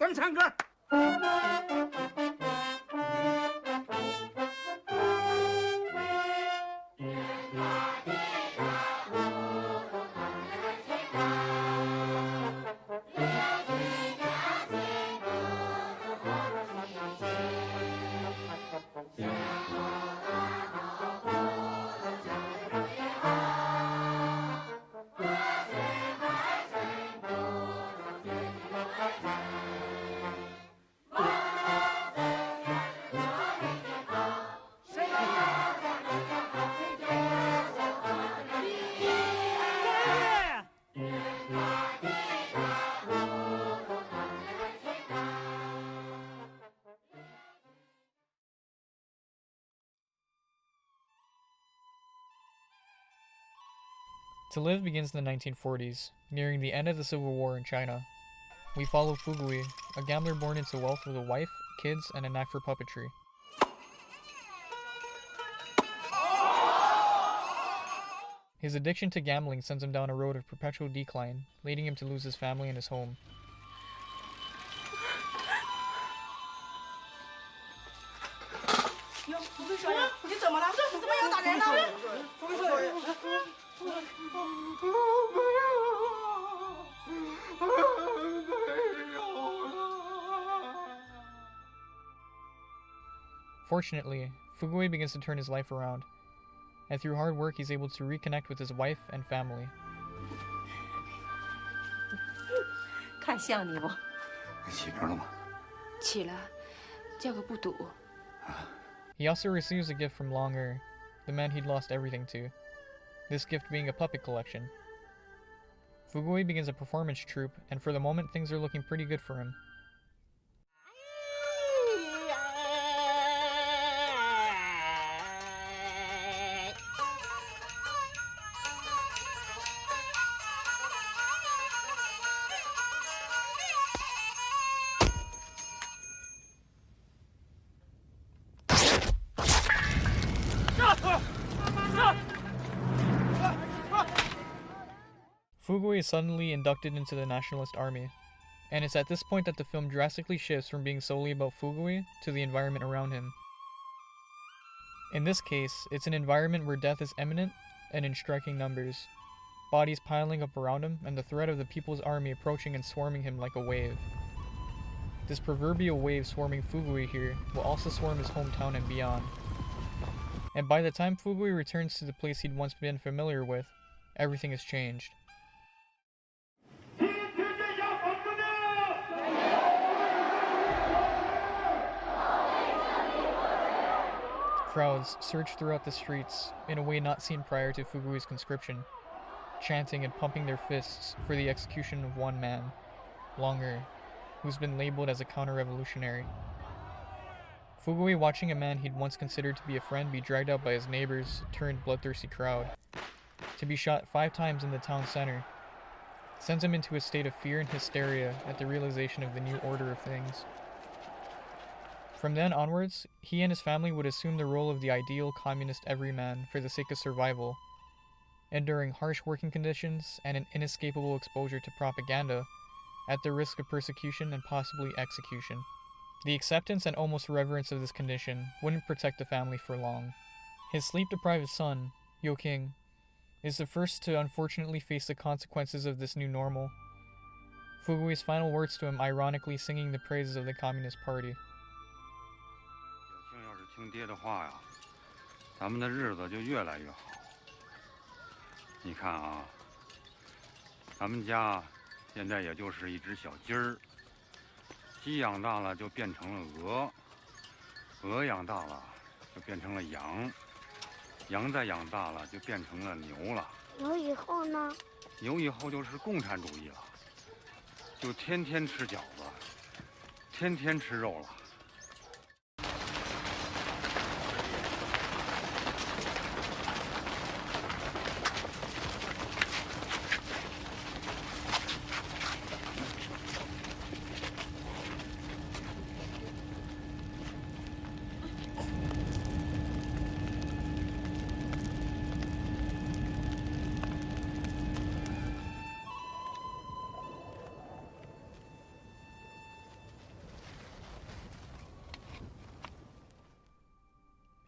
咱们唱歌。To Live begins in the 1940s, nearing the end of the Civil War in China. We follow Fugui, a gambler born into wealth with a wife, kids, and a knack for puppetry. His addiction to gambling sends him down a road of perpetual decline, leading him to lose his family and his home. Fortunately, Fugui begins to turn his life around, and through hard work he's able to reconnect with his wife and family. 看像你不？起名了吗？起了，叫个不赌。 He also receives a gift from Long Er, the man he'd lost everything to, this gift being a puppet collection. Fugui begins a performance troupe, and for the moment things are looking pretty good for him. Fugui is suddenly inducted into the Nationalist Army, and it's at this point that the film drastically shifts from being solely about Fugui to the environment around him. In this case, it's an environment where death is imminent and in striking numbers, bodies piling up around him and the threat of the People's Army approaching and swarming him like a wave. This proverbial wave swarming Fugui here will also swarm his hometown and beyond. And by the time Fugui returns to the place he'd once been familiar with, everything has changed. Crowds surge throughout the streets in a way not seen prior to Fugui's conscription, chanting and pumping their fists for the execution of one man, Long Er, who's been labeled as a counter-revolutionary. Fugui, watching a man he'd once considered to be a friend be dragged out by his neighbors turned bloodthirsty crowd, to be shot 5 times in the town center, sends him into a state of fear and hysteria at the realization of the new order of things. From then onwards, he and his family would assume the role of the ideal communist everyman for the sake of survival, enduring harsh working conditions and an inescapable exposure to propaganda at the risk of persecution and possibly execution. The acceptance and almost reverence of this condition wouldn't protect the family for long. His sleep-deprived son, Yo King, is the first to unfortunately face the consequences of this new normal, Fugui's final words to him ironically singing the praises of the Communist Party. 要是听爹的话呀，咱们的日子就越来越好。你看啊，咱们家现在也就是一只小鸡儿，鸡养大了就变成了鹅，鹅养大了就变成了羊，羊再养大了就变成了牛了。牛以后呢？牛以后就是共产主义了，就天天吃饺子，天天吃肉了。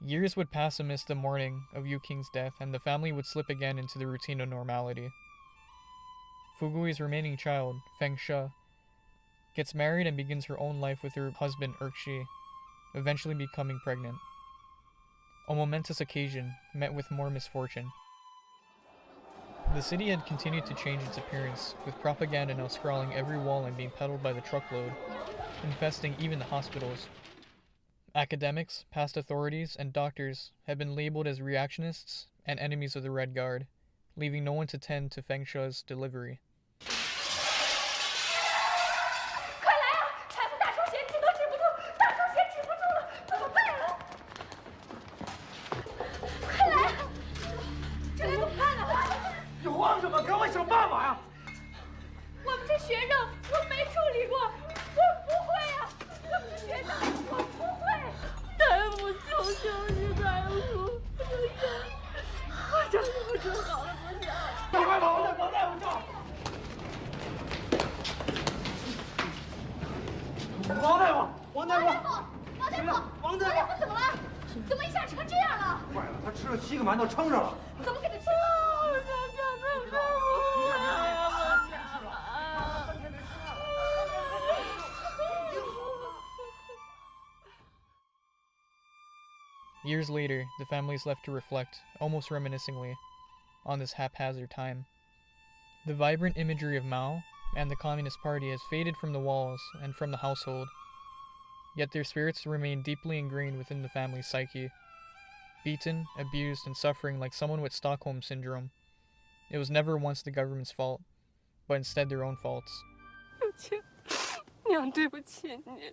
Years would pass amidst the mourning of Yu Qing's death, and the family would slip again into the routine of normality. Fugui's remaining child, Feng She, gets married and begins her own life with her husband Erkshi, eventually becoming pregnant. A momentous occasion met with more misfortune. The city had continued to change its appearance, with propaganda now scrawling every wall and being peddled by the truckload, infesting even the hospitals. Academics, past authorities, and doctors had been labeled as reactionists and enemies of the Red Guard, leaving no one to tend to Feng She's delivery. Years later, the family is left to reflect, almost reminiscingly, on this haphazard time. The vibrant imagery of Mao and the Communist Party has faded from the walls and from the household, yet their spirits remain deeply ingrained within the family's psyche. Beaten, abused, and suffering like someone with Stockholm Syndrome, it was never once the government's fault, but instead their own faults. 父亲，娘对不起你，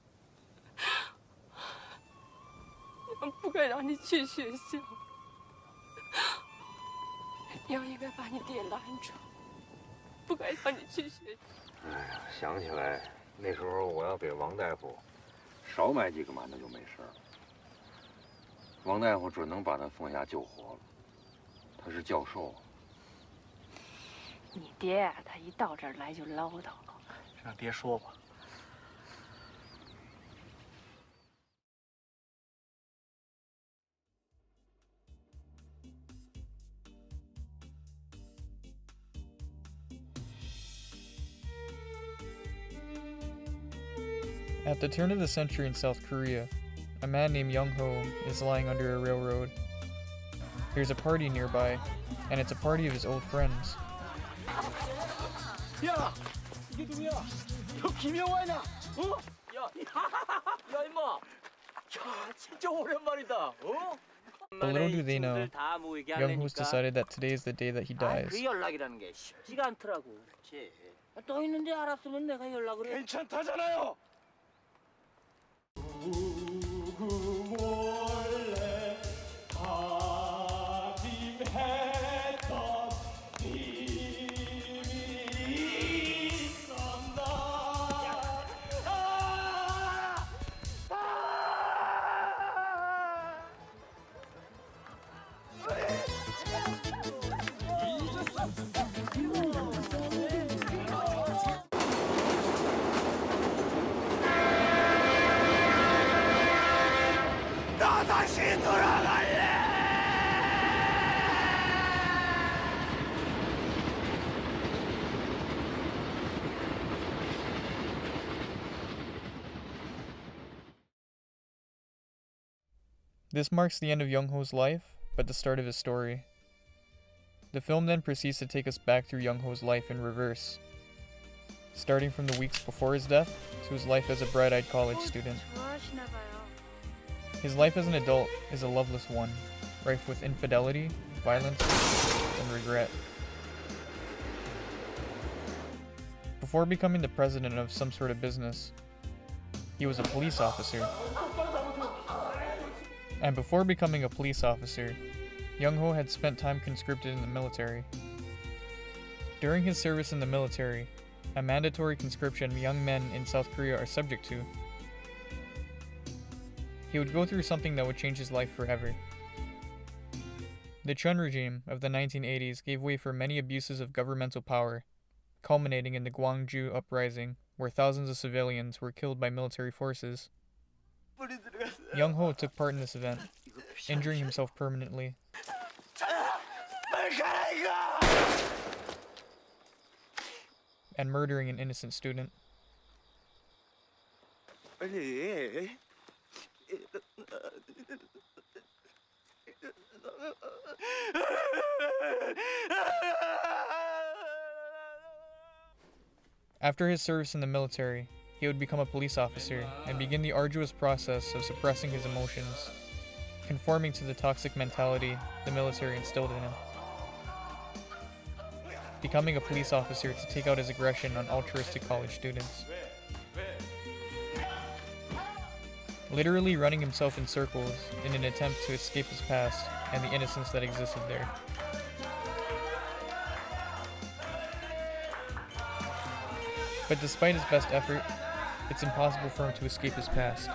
娘不该让你去学校，娘应该把你爹拦住，不该让你去学校。哎呀，想起来那时候我要给王大夫少买几个馒头就没事了。王大夫准能把他凤霞救活了，他是教授。你爹他一到这儿来就唠叨了，让爹说吧。 At the turn of the century in South Korea, a man named Young Ho is lying under a railroad. There's a party nearby, and it's a party of his old friends. 야, 이게 누구야? 너 김영환이야? 어? 야 임마. 야, 진짜 오랜만이다. 어? But little do they know, Young Ho's decided that today is the day that he dies. 그 연락이라는 게 쉽지가 않더라고. 그렇지. 또 있는데 알았으면 내가 연락을 해. 괜찮다잖아요. This marks the end of Young Ho's life, but the start of his story. The film then proceeds to take us back through Young Ho's life in reverse, starting from the weeks before his death to his life as a bright-eyed college student. His life as an adult is a loveless one, rife with infidelity, violence, and regret. Before becoming the president of some sort of business, he was a police officer. And before becoming a police officer, Young Ho had spent time conscripted in the military. During his service in the military, a mandatory conscription young men in South Korea are subject to, he would go through something that would change his life forever. The Chun regime of the 1980s gave way for many abuses of governmental power, culminating in the Gwangju uprising, where thousands of civilians were killed by military forces. Young Ho took part in this event. injuring himself permanently. And murdering an innocent student. After his service in the military, he would become a police officer and begin the arduous process of suppressing his emotions, conforming to the toxic mentality the military instilled in him. Becoming a police officer to take out his aggression on altruistic college students. Literally running himself in circles in an attempt to escape his past and the innocence that existed there. But despite his best effort, it's impossible for him to escape his past.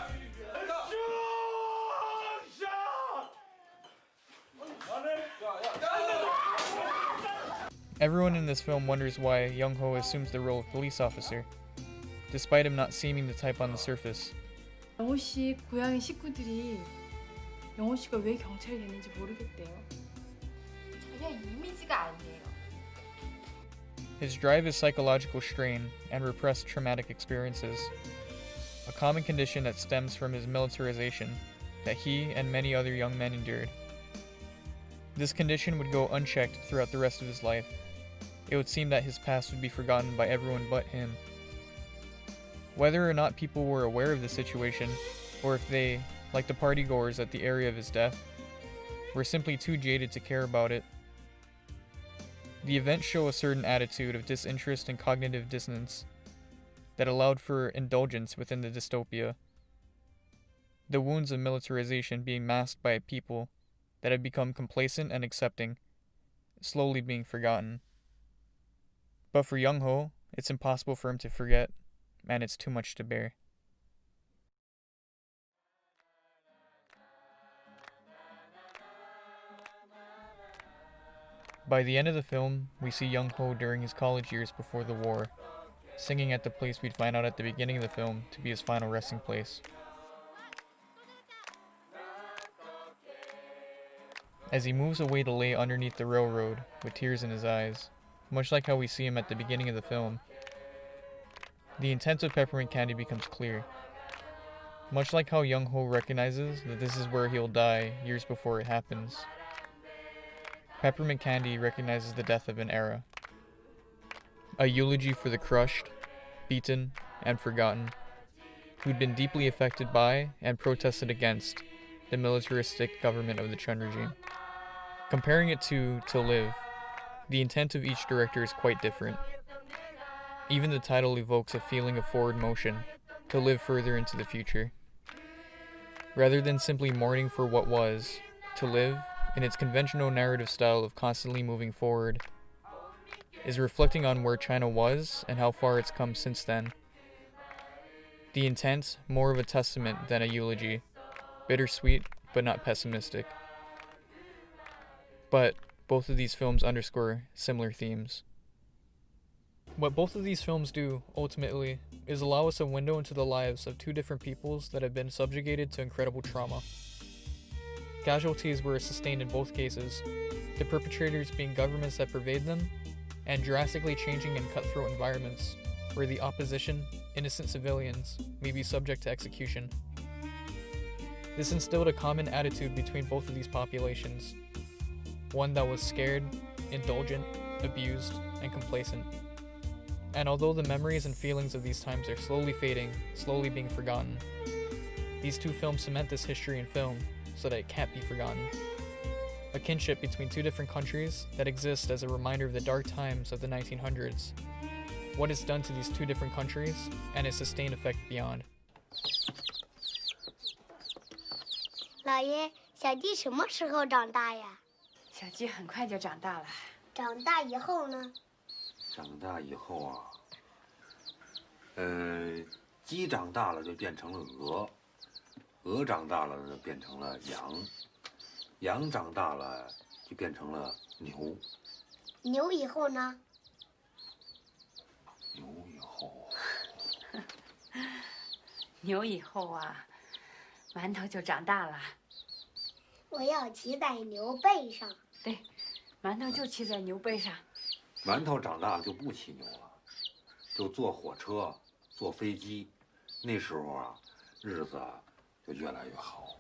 Everyone in this film wonders why Young-ho assumes the role of police officer, despite him not seeming the type on the surface. 영호 씨 고향의 식구들이 영호 씨가 왜 경찰이 됐는지 모르겠대요. 전혀 이미지가 아니에요. His drive is psychological strain and repressed traumatic experiences, a common condition that stems from his militarization that he and many other young men endured. This condition would go unchecked throughout the rest of his life. It would seem that his past would be forgotten by everyone but him. Whether or not people were aware of the situation, or if they, like the partygoers at the area of his death, were simply too jaded to care about it, the events show a certain attitude of disinterest and cognitive dissonance that allowed for indulgence within the dystopia, the wounds of militarization being masked by a people that had become complacent and accepting, slowly being forgotten. But for Young-ho, it's impossible for him to forget, and it's too much to bear. By the end of the film, we see Young-ho during his college years before the war, singing at the place we'd find out at the beginning of the film to be his final resting place. As he moves away to lay underneath the railroad with tears in his eyes, much like how we see him at the beginning of the film, the intent of Peppermint Candy becomes clear. Much like how Young-ho recognizes that this is where he'll die years before it happens, Peppermint Candy recognizes the death of an era. A eulogy for the crushed, beaten, and forgotten, who'd been deeply affected by and protested against the militaristic government of the Chun regime. Comparing it to Live, the intent of each director is quite different. Even the title evokes a feeling of forward motion, to live further into the future. Rather than simply mourning for what was, To Live, in its conventional narrative style of constantly moving forward, is reflecting on where China was and how far it's come since then. The intent, more of a testament than a eulogy, bittersweet but not pessimistic. But both of these films underscore similar themes. What both of these films do, ultimately, is allow us a window into the lives of two different peoples that have been subjugated to incredible trauma. Casualties were sustained in both cases, the perpetrators being governments that pervade them, and drastically changing and cutthroat environments where the opposition, innocent civilians, may be subject to execution. This instilled a common attitude between both of these populations, one that was scared, indulgent, abused, and complacent. And although the memories and feelings of these times are slowly fading, slowly being forgotten, these two films cement this history in film so that it can't be forgotten. A kinship between two different countries that exist as a reminder of the dark times of the 1900s, what it's done to these two different countries, and its sustained effect beyond. 老爷，小鸡什么时候长大呀？小鸡很快就长大了。长大以后呢？长大以后啊，鸡长大了就变成了鹅，鹅长大了呢变成了羊，羊长大了就变成了牛，牛以后呢？牛以后，牛以后啊，馒头就长大了。我要骑在牛背上。对，馒头就骑在牛背上。馒头长大了就不骑牛了，就坐火车、坐飞机。那时候啊，日子就越来越好。